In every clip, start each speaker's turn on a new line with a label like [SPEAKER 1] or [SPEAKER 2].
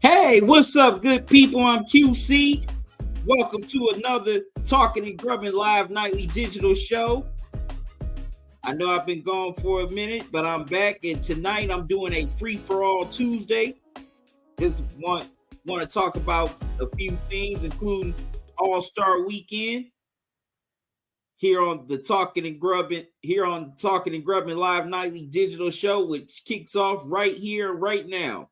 [SPEAKER 1] Hey, what's up, good people? I'm QC. Welcome to another Talking and Grubbing live nightly digital show. I know I've been gone for a minute, but I'm back, and tonight I'm doing a free for all Tuesday. Just want to talk about a few things, including All Star Weekend here on the Talking and Grubbing live nightly digital show, which kicks off right here, right now.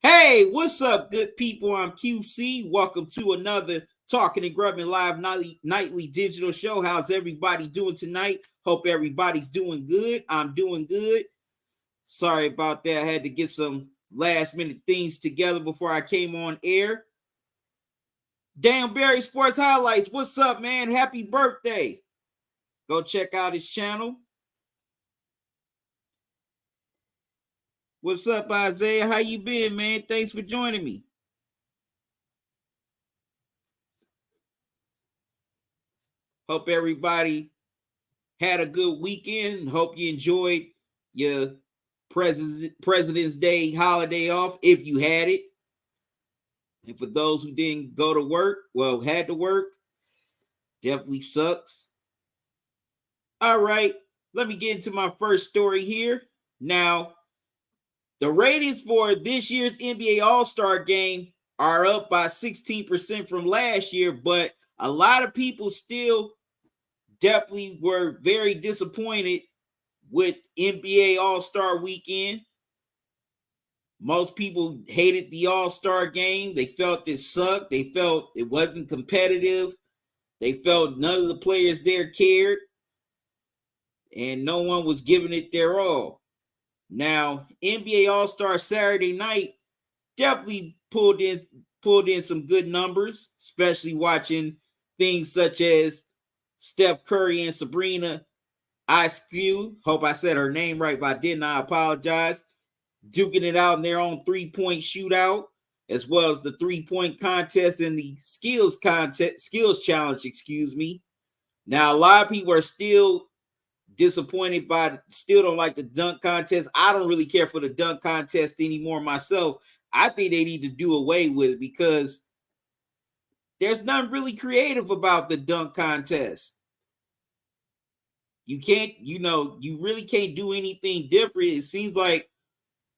[SPEAKER 1] Hey, what's up, good people? I'm QC. Welcome to another Talking and Grubbing live nightly digital show. How's everybody doing tonight? Hope everybody's doing good. I'm doing good. Sorry about that. I had to get some last minute things together before I came on air. Dan Barry Sports Highlights. What's up, man? Happy birthday. Go check out his channel. What's up, Isaiah? How you been, man? Thanks for joining me. Hope everybody had a good weekend. Hope you enjoyed your President's Day holiday off, if you had it. And for those who didn't go to work, well, had to work, definitely sucks. All right, let me get into my first story here. Now, the ratings for this year's NBA All-Star game are up by 16% from last year, but a lot of people still definitely were very disappointed with NBA All-Star Weekend. Most people hated the All-Star game. They felt it sucked. They felt it wasn't competitive. They felt none of the players there cared, and no one was giving it their all. Now, NBA All-Star Saturday night definitely pulled in some good numbers, especially watching things such as Steph Curry and Sabrina Ionescu. Hope I said her name right, but I didn't. I apologize. Duking it out in their own 3-point shootout, as well as the 3-point contest and the skills challenge, excuse me. Now, a lot of people are still disappointed still don't like the dunk contest. I don't really care for the dunk contest anymore myself. I think they need to do away with it because there's nothing really creative about the dunk contest. You can't, you really can't do anything different. It seems like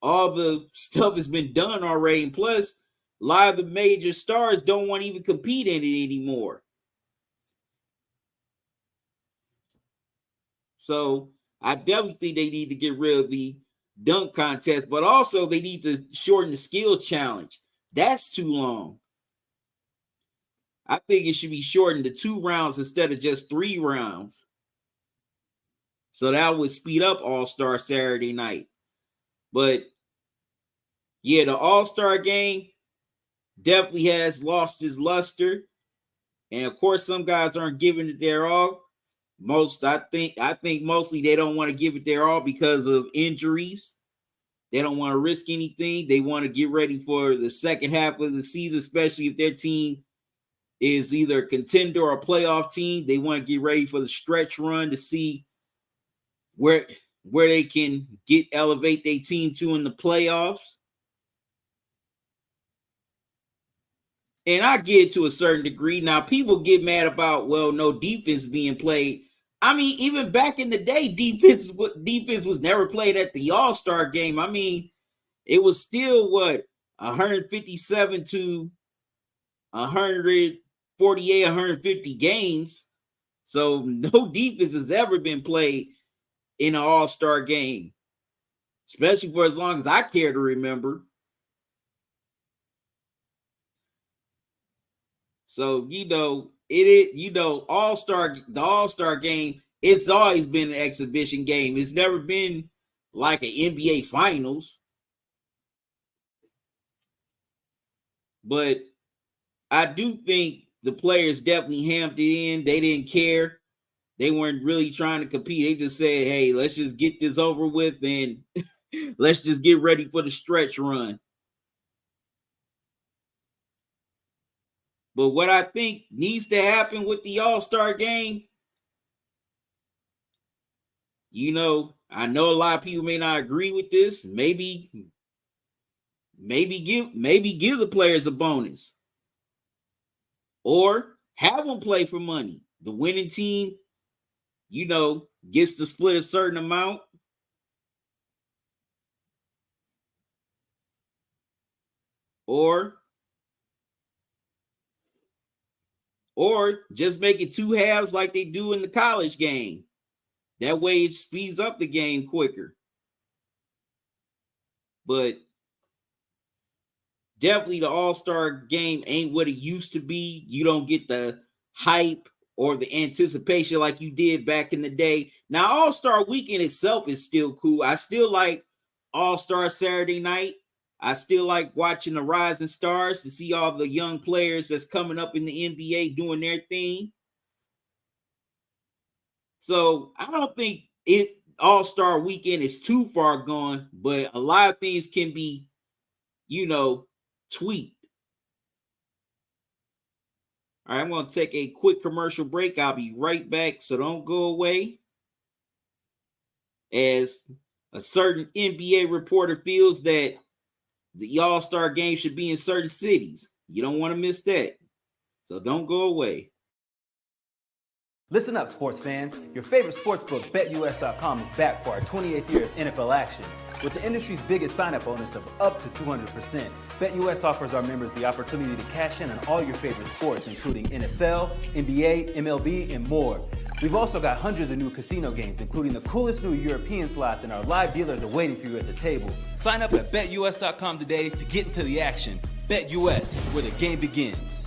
[SPEAKER 1] all the stuff has been done already. And plus, a lot of the major stars don't want to even compete in it anymore. So I definitely think they need to get rid of the dunk contest, but also they need to shorten the skills challenge. That's too long. I think it should be shortened to 2 rounds instead of just 3 rounds. So that would speed up All-Star Saturday night. But yeah, the All-Star game definitely has lost its luster. And of course, some guys aren't giving it their all. I think mostly they don't want to give it their all because of injuries. They don't want to risk anything. They want to get ready for the second half of the season, especially if their team is either a contender or a playoff team. They want to get ready for the stretch run to see where they can elevate their team to in the playoffs. And I get it to a certain degree. Now, people get mad about, well, no defense being played. I mean, even back in the day, defense was never played at the All-Star game. I mean, it was still, 157 to 148, 150 games. So no defense has ever been played in an All-Star game, especially for as long as I care to remember. So, the All-Star game, it's always been an exhibition game. It's never been like an NBA Finals, but I do think the players definitely hammed it in. They didn't care. They weren't really trying to compete. They just said, "Hey, let's just get this over with and let's just get ready for the stretch run." But what I think needs to happen with the All-Star game, I know a lot of people may not agree with this. Maybe give the players a bonus or have them play for money. The winning team, gets to split a certain amount, or just make it two halves like they do in the college game. That way it speeds up the game quicker. But definitely the All-Star game ain't what it used to be. You don't get the hype or the anticipation like you did back in the day. Now, All-Star weekend itself is still cool. I still like All-Star Saturday night. I still like watching the Rising Stars to see all the young players that's coming up in the NBA doing their thing. So I don't think it All-Star weekend is too far gone, but a lot of things can be, tweaked. All right, I'm going to take a quick commercial break. I'll be right back, so don't go away. As a certain NBA reporter feels that the All-Star game should be in certain cities. You don't want to miss that. So don't go away.
[SPEAKER 2] Listen up, sports fans. Your favorite sportsbook, BetUS.com, is back for our 28th year of NFL action. With the industry's biggest sign-up bonus of up to 200%, BetUS offers our members the opportunity to cash in on all your favorite sports, including NFL, NBA, MLB, and more. We've also got hundreds of new casino games, including the coolest new European slots, and our live dealers are waiting for you at the table. Sign up at BetUS.com today to get into the action. BetUS, where the game begins.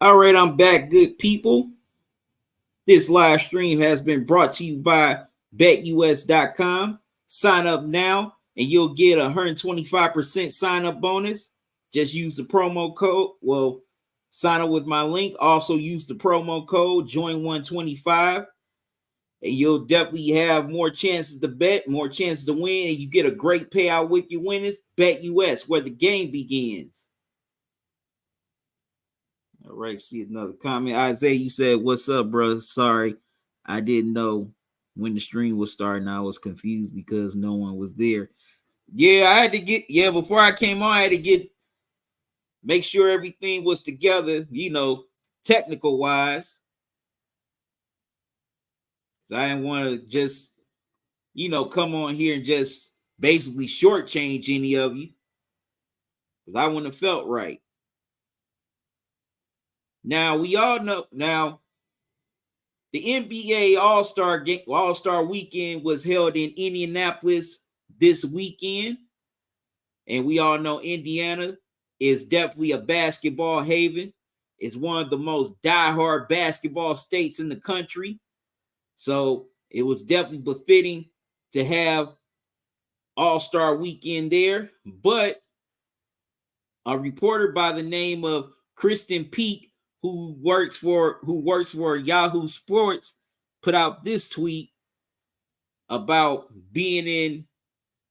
[SPEAKER 1] All right, I'm back, good people. This live stream has been brought to you by BetUS.com. Sign up now and you'll get a 125% sign up bonus. Just use the promo code. Well, sign up with my link. Also use the promo code JOIN125. And you'll definitely have more chances to bet, more chances to win, and you get a great payout with your winners. BetUS, where the game begins. All right, see another comment. Isaiah, you said, "What's up, bro? Sorry, I didn't know when the stream was starting. I was confused because no one was there." Yeah, I had to get, before I came on, I had to make sure everything was together, technical wise. So I didn't want to just, come on here and just basically shortchange any of you. Because I wouldn't have felt right. Now, we all know, the NBA All-Star Weekend was held in Indianapolis this weekend. And we all know Indiana is definitely a basketball haven. It's one of the most diehard basketball states in the country. So it was definitely befitting to have All-Star Weekend there. But a reporter by the name of Kristen Peak, who works for Yahoo Sports, put out this tweet about being in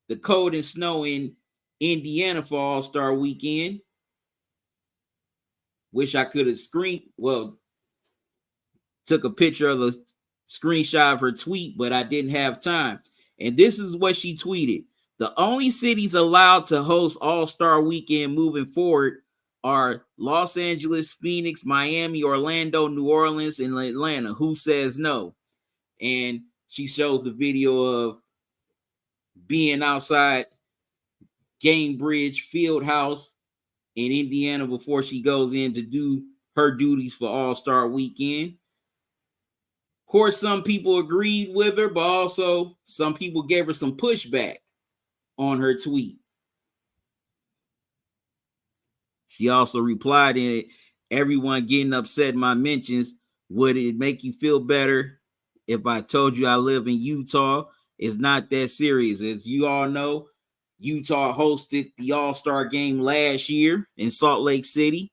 [SPEAKER 1] the cold and snow in Indiana for All-Star Weekend. Wish I could have took a picture of the screenshot of her tweet, but I didn't have time. And this is what she tweeted. The only cities allowed to host All-Star Weekend moving forward are Los Angeles, Phoenix, Miami, Orlando, New Orleans, and Atlanta. Who says no? And she shows the video of being outside Gainbridge Fieldhouse in Indiana before she goes in to do her duties for All-Star Weekend. Of course, some people agreed with her, but also some people gave her some pushback on her tweet. She also replied in it, "Everyone getting upset in my mentions. Would it make you feel better if I told you I live in Utah? It's not that serious. As you all know, Utah hosted the All-Star game last year in Salt Lake City.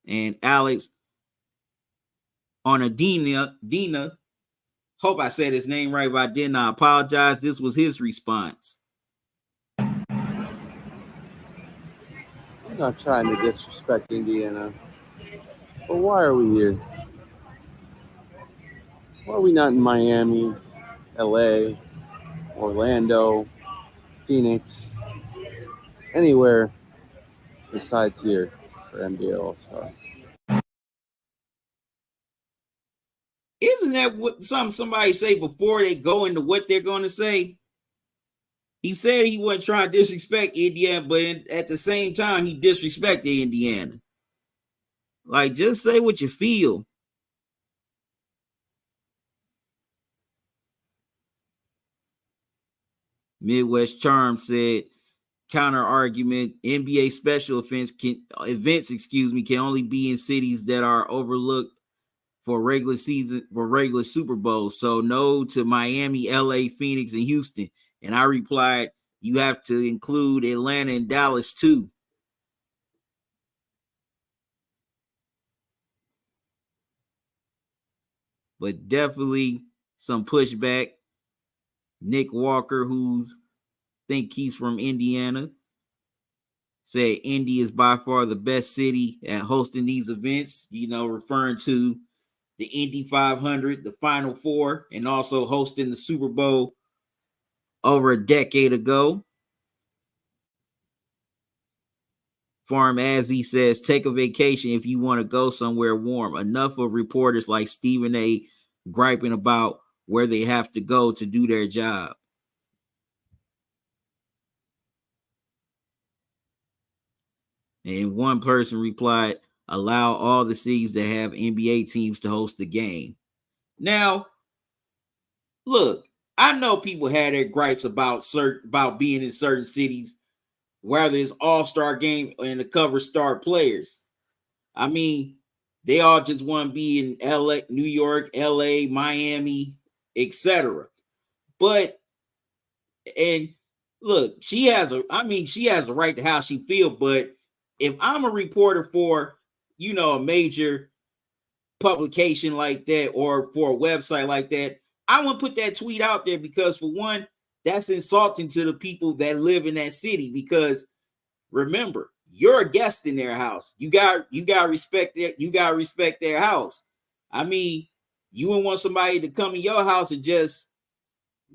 [SPEAKER 1] And Alex Dina, hope I said his name right, but I didn't. I apologize. This was his response.
[SPEAKER 3] I'm not trying to disrespect Indiana, but why are we here? Why are we not in Miami, LA, Orlando, Phoenix, anywhere besides here for NBA All-Star?
[SPEAKER 1] Isn't that what somebody say before they go into what they're going to say? He said he wasn't trying to disrespect Indiana, but at the same time, he disrespected Indiana. Like, just say what you feel. Midwest Charm said, counter argument, NBA special events can only be in cities that are overlooked for regular Super Bowls. So no to Miami, LA, Phoenix, and Houston. And I replied, you have to include Atlanta and Dallas too. But definitely some pushback. Nick Walker, think he's from Indiana, said Indy is by far the best city at hosting these events, referring to the Indy 500, the Final Four, and also hosting the Super Bowl over a decade ago. Farm Azzy says, take a vacation if you want to go somewhere warm. Enough of reporters like Stephen A. griping about where they have to go to do their job. And one person replied, allow all the cities that have NBA teams to host the game. Now, look, I know people had their gripes about being in certain cities, whether it's All-Star game and the cover star players. I mean, they all just want to be in LA, New York, LA, Miami, etc. But and look, she has a right to how she feel. But if I'm a reporter for, a major publication like that or for a website like that, I wouldn't put that tweet out there because, for one, that's insulting to the people that live in that city. Because remember, you're a guest in their house. You got to respect that. You got to respect their house. I mean, you wouldn't want somebody to come in your house and just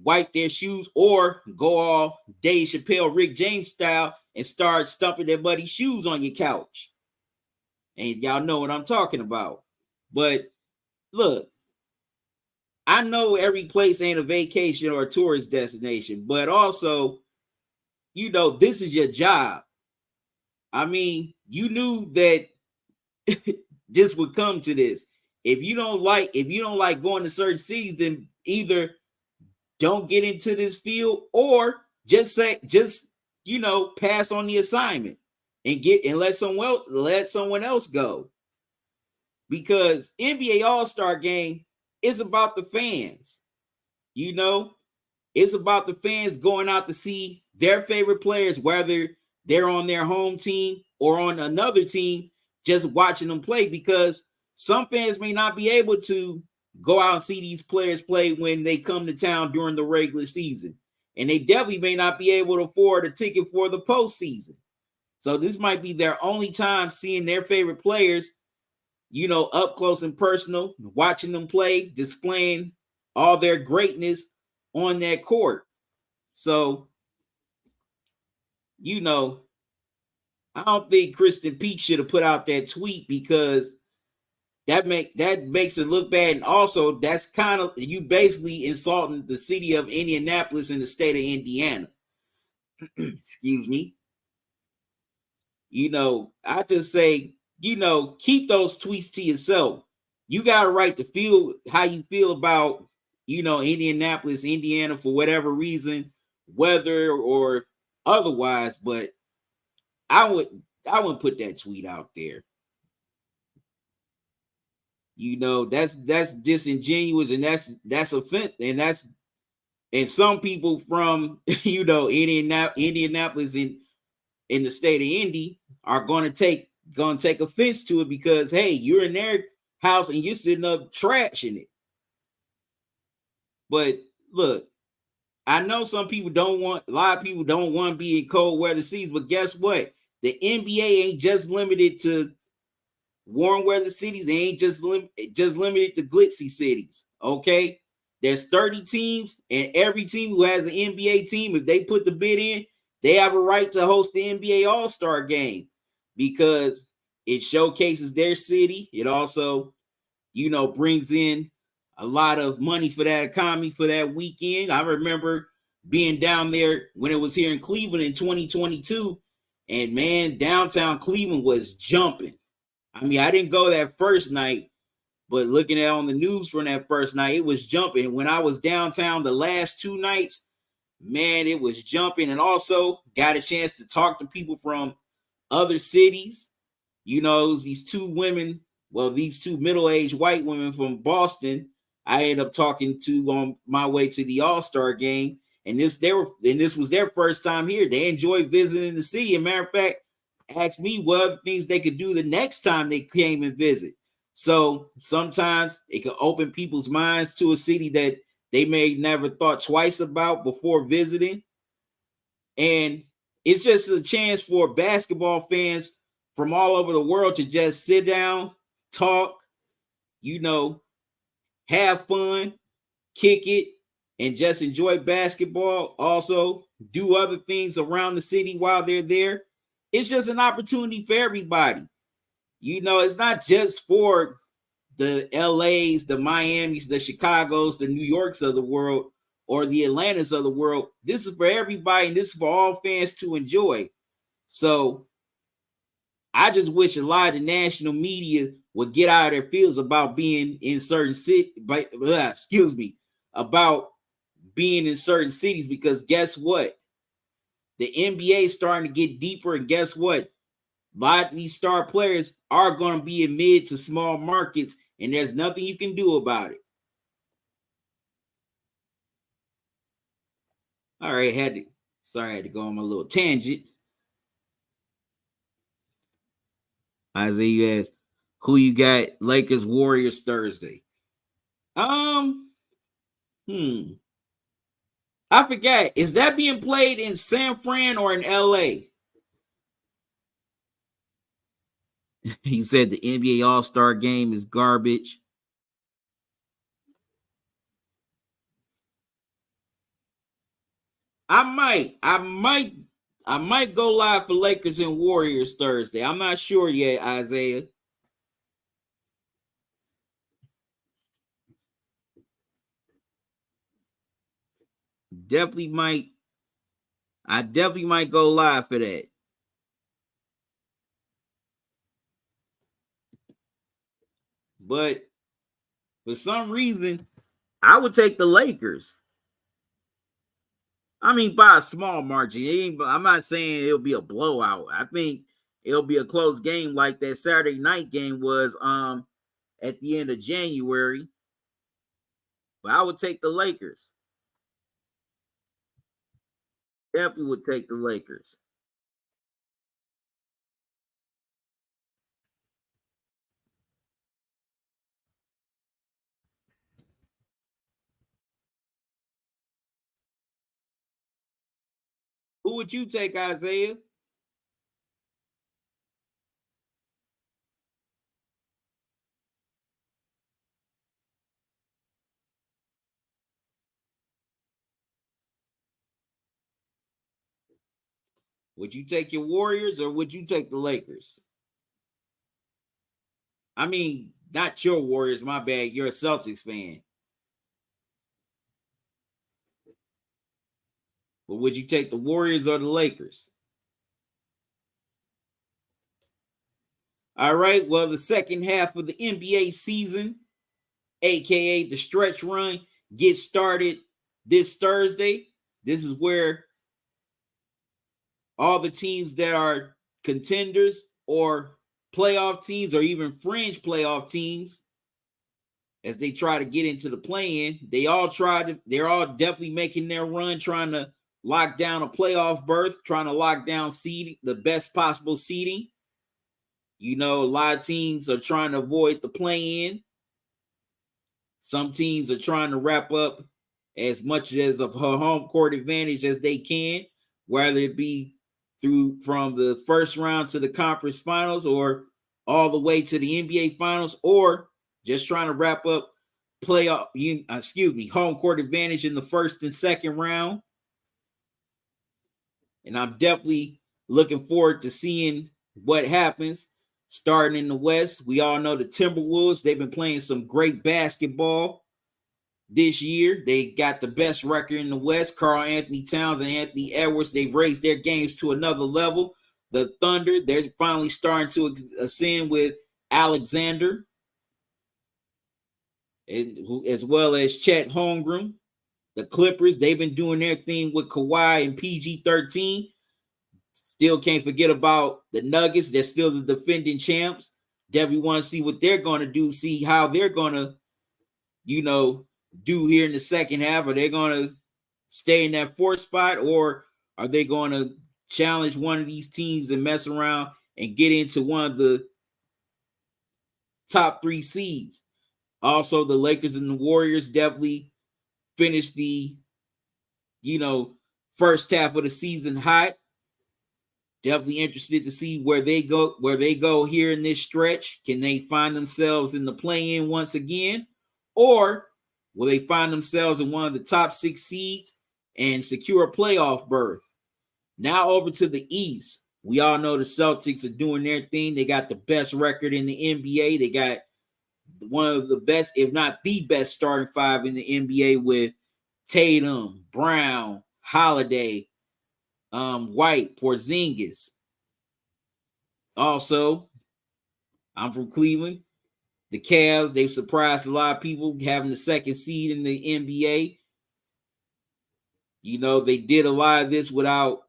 [SPEAKER 1] wipe their shoes or go all Dave Chappelle, Rick James style and start stumping their buddy's shoes on your couch. And y'all know what I'm talking about. But look, I know every place ain't a vacation or a tourist destination, but also, this is your job. I mean, you knew that this would come to this. If you don't like going to certain cities, then either don't get into this field or just pass on the assignment and let someone else go. Because NBA All-Star game is about the fans. It's about the fans going out to see their favorite players, whether they're on their home team or on another team, just watching them play, because some fans may not be able to go out and see these players play when they come to town during the regular season. And they definitely may not be able to afford a ticket for the postseason. So this might be their only time seeing their favorite players, up close and personal, watching them play, displaying all their greatness on that court. So, I don't think Kristen Peak should have put out that tweet, because that makes it look bad. And also, that's kind of, you basically insulting the city of Indianapolis and the state of Indiana. Excuse me. I just say, keep those tweets to yourself. You got a right to feel how you feel about, Indianapolis, Indiana, for whatever reason, weather or otherwise, but I wouldn't put that tweet out there. That's disingenuous, and that's offensive, and some people from Indianapolis in the state of Indy are gonna take offense to it, because hey, you're in their house and you're sitting up trashing it. But look, I know a lot of people don't want to be in cold weather cities, but guess what? The NBA ain't just limited to warm weather cities. They ain't just limited to glitzy cities. Okay, there's 30 teams, and every team who has an NBA team, if they put the bid in, they have a right to host the NBA All-Star game, because it showcases their city. It also, brings in a lot of money for that economy for that weekend. I remember being down there when it was here in Cleveland in 2022, and man, downtown Cleveland was jumping. I mean, I didn't go that first night, but looking at on the news from that first night, it was jumping. When I was downtown the last two nights, man, it was jumping. And also got a chance to talk to people from other cities. These two middle-aged white women from Boston, I ended up talking to on my way to the All-Star game. And this was their first time here. They enjoyed visiting the city. As a matter of fact, asked me what other things they could do the next time they came and visit. So sometimes it can open people's minds to a city that they may never thought twice about before visiting. And it's just a chance for basketball fans from all over the world to just sit down, talk, have fun, kick it, and just enjoy basketball. Also, do other things around the city while they're there. It's just an opportunity for everybody. It's not just for the LAs, the Miamis, the Chicagos, the New Yorks of the world, or the Atlantas of the world. This is for everybody, and this is for all fans to enjoy. So I just wish a lot of the national media would get out of their fields about being in certain city, about being in certain cities, because guess what? The NBA is starting to get deeper, and guess what? A lot of these star players are going to be in mid to small markets, and there's nothing you can do about it. All right, I had to go on my little tangent. Isaiah, you asked, who you got? Lakers, Warriors Thursday. I forgot. Is that being played in San Fran or in LA? He said the NBA All-Star game is garbage. I might go live for Lakers and Warriors Thursday. I'm not sure yet, Isaiah. I definitely might go live for that. But for some reason, I would take the Lakers. I mean, by a small margin. I'm not saying it'll be a blowout. I think it'll be a close game like that Saturday night game was at the end of January. But I would take the Lakers. Definitely would take the Lakers. Who would you take, Isaiah? Would you take your Warriors or would you take the Lakers? I mean, not your Warriors, my bad. You're a Celtics fan. But would you take the Warriors or the Lakers? All right. Well, the second half of the NBA season, aka the stretch run, gets started this Thursday. This is where all the teams that are contenders or playoff teams or even fringe playoff teams, as they try to get into the play-in, they're all definitely making their run, trying to lock down a playoff berth, trying to lock down seeding, the best possible seeding. You know, a lot of teams are trying to avoid the play-in. Some teams are trying to wrap up as much as of her home court advantage as they can, whether it be from the first round to the conference finals or all the way to the NBA finals, or just trying to wrap up home court advantage in the first and second round. And I'm definitely looking forward to seeing what happens starting in the West. We all know the Timberwolves, they've been playing some great basketball this year. They got the best record in the West. Karl-Anthony Towns and Anthony Edwards, they've raised their games to another level. The Thunder, they're finally starting to ascend with Alexander, as well as Chet Holmgren. The Clippers, they've been doing their thing with Kawhi and PG-13. Still can't forget about the Nuggets. They're still the defending champs. Definitely want to see what they're going to do, see how they're going to, do here in the second half. Are they going to stay in that fourth spot, or are they going to challenge one of these teams and mess around and get into one of the top 3 seeds? Also, the Lakers and the Warriors definitely finished the, first half of the season hot. Definitely interested to see where they go here in this stretch. Can they find themselves in the play-in once again, or will they find themselves in one of the top 6 seeds and secure a playoff berth? Now over to the East. We all know the Celtics are doing their thing. They got the best record in the NBA. They got one of the best, if not the best, starting 5 in the NBA with Tatum, Brown, Holiday, White, Porzingis. Also, I'm from Cleveland. The Cavs, they've surprised a lot of people having the second seed in the NBA. They did a lot of this without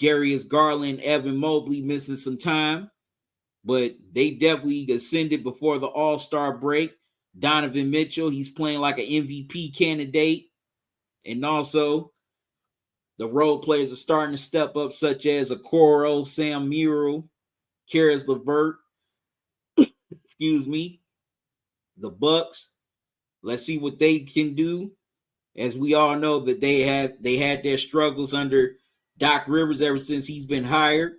[SPEAKER 1] Darius Garland, Evan Mobley missing some time, but they definitely ascended before the All-Star break. Donovan Mitchell, he's playing like an MVP candidate. And also, the role players are starting to step up, such as Okoro, Sam Murrell, Karis LeVert, excuse me, the Bucks. Let's see what they can do. As we all know that they had their struggles under Doc Rivers ever since he's been hired.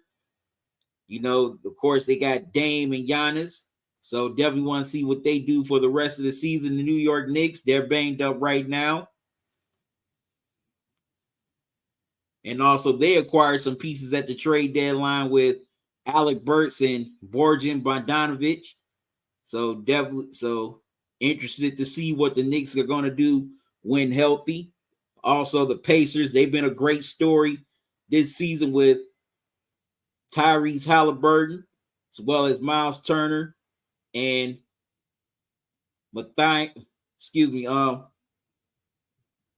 [SPEAKER 1] Of course, they got Dame and Giannis. So definitely want to see what they do for the rest of the season. The New York Knicks, they're banged up right now. And also they acquired some pieces at the trade deadline with Alec Burks and Bojan Bogdanovic. So definitely interested to see what the Knicks are going to do when healthy. Also, the Pacers, they've been a great story this season with Tyrese Halliburton, as well as Miles Turner and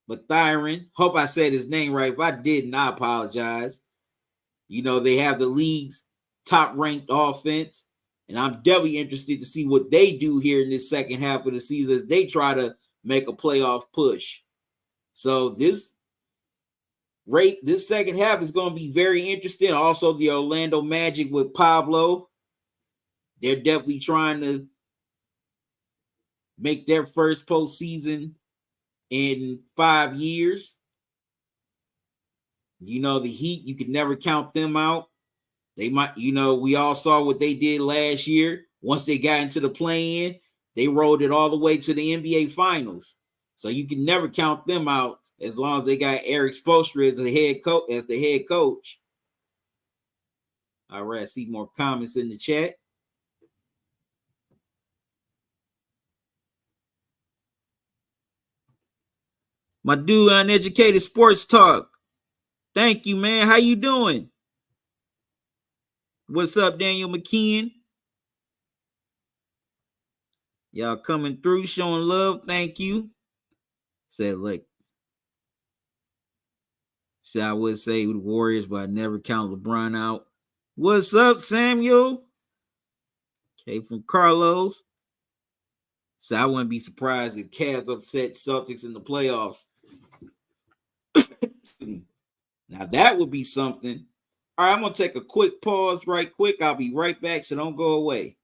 [SPEAKER 1] Mathirin. Hope I said his name right. If I didn't, I apologize. They have the league's top-ranked offense, and I'm definitely interested to see what they do here in this second half of the season as they try to make a playoff push. So this second half is going to be very interesting. Also, the Orlando Magic with Pablo, they're definitely trying to make their first postseason in 5 years. The Heat, you could never count them out. They might, we all saw what they did last year. Once they got into the play-in, they rolled it all the way to the NBA Finals. So you can never count them out as long as they got Eric Spoelstra as the head coach. All right, I see more comments in the chat. My dude, Uneducated Sports Talk. Thank you, man. How you doing? What's up, Daniel McKeon? Y'all coming through, showing love. Thank you. I would say the Warriors, but I never count LeBron out. What's up, Samuel? Okay, from Carlos. So I wouldn't be surprised if Cavs upset Celtics in the playoffs. Now that would be something. All right, I'm going to take a quick pause right quick. I'll be right back, so don't go away.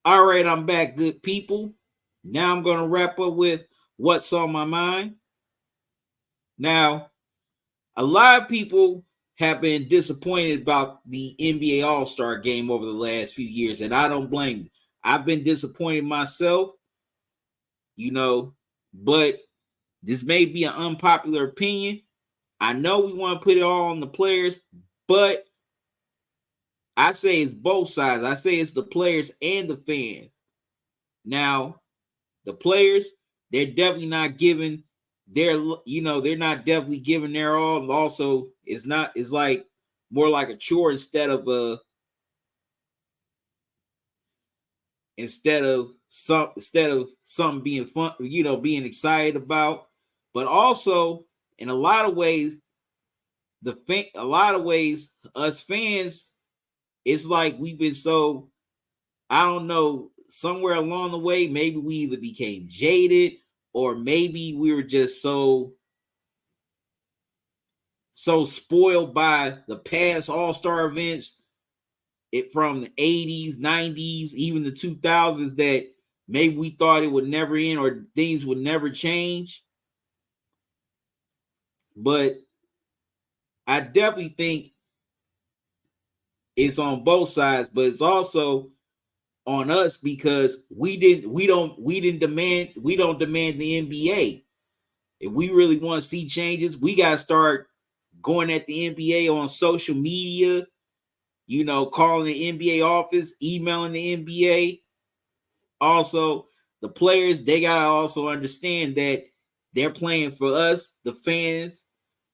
[SPEAKER 1] All right, I'm back, good people. Now I'm going to wrap up with what's on my mind. Now, a lot of people have been disappointed about the NBA All-Star game over the last few years, and I don't blame you. I've been disappointed myself, but this may be an unpopular opinion. I know we want to put it all on the players, but I say it's both sides. I say it's the players and the fans. Now, the players, they're definitely not giving they're not definitely giving their all. And also, it's like more like a chore instead of something being fun, being excited about. But also, in a lot of ways, us fans, it's like we've been so, I don't know, somewhere along the way, maybe we either became jaded or maybe we were just so spoiled by the past all-star events from the 80s, 90s, even the 2000s that maybe we thought it would never end or things would never change. But I definitely think it's on both sides, but it's also on us because we don't demand the NBA. If we really want to see changes, we got to start going at the NBA on social media, calling the NBA office, emailing the NBA. Also, the players, they got to also understand that they're playing for us, the fans.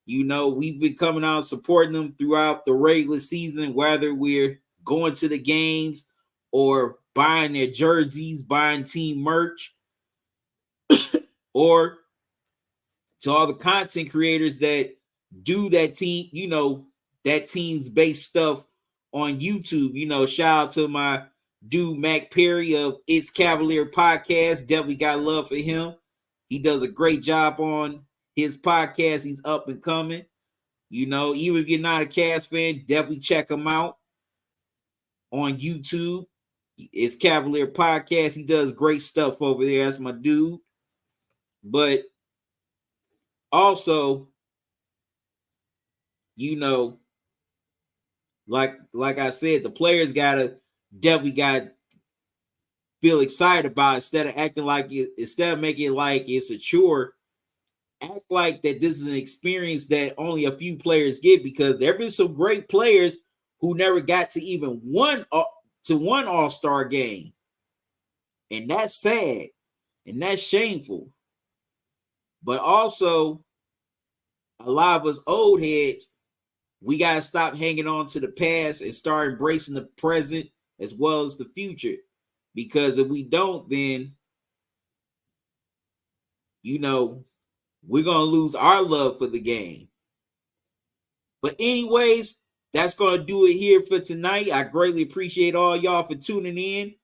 [SPEAKER 1] We've been coming out supporting them throughout the regular season, whether we're going to the games or buying their jerseys, buying team merch, or to all the content creators that do that team, that team's based stuff on YouTube. Shout out to my dude Mac Perry of It's Cavalier Podcast. Definitely got love for him. He does a great job on his podcast. He's up and coming. Even if you're not a Cavs fan, definitely check him out on YouTube. It's Cavalier Podcast. He does great stuff over there. That's my dude. But also, like I said, the players definitely got feel excited about it, instead of making it like it's a chore. Act like that this is an experience that only a few players get, because there have been some great players who never got to even one All-Star game. And that's sad. And that's shameful. But also, a lot of us old heads, we got to stop hanging on to the past and start embracing the present as well as the future. Because if we don't, then, we're going to lose our love for the game. But anyways, that's going to do it here for tonight. I greatly appreciate all y'all for tuning in.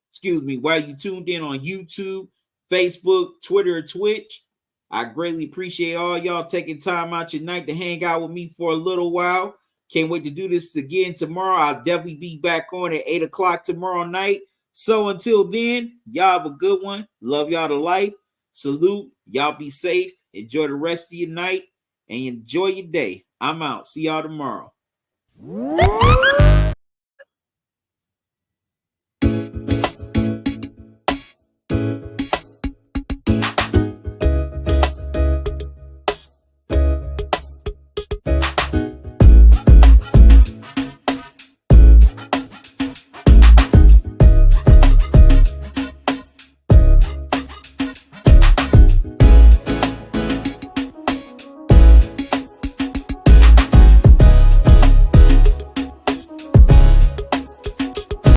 [SPEAKER 1] Excuse me, while you tuned in on YouTube, Facebook, Twitter, Twitch. I greatly appreciate all y'all taking time out your night to hang out with me for a little while. Can't wait to do this again tomorrow. I'll definitely be back on at 8 o'clock tomorrow night. So until then, y'all have a good one. Love y'all to life. Salute. Y'all be safe. Enjoy the rest of your night and enjoy your day. I'm out. See y'all tomorrow.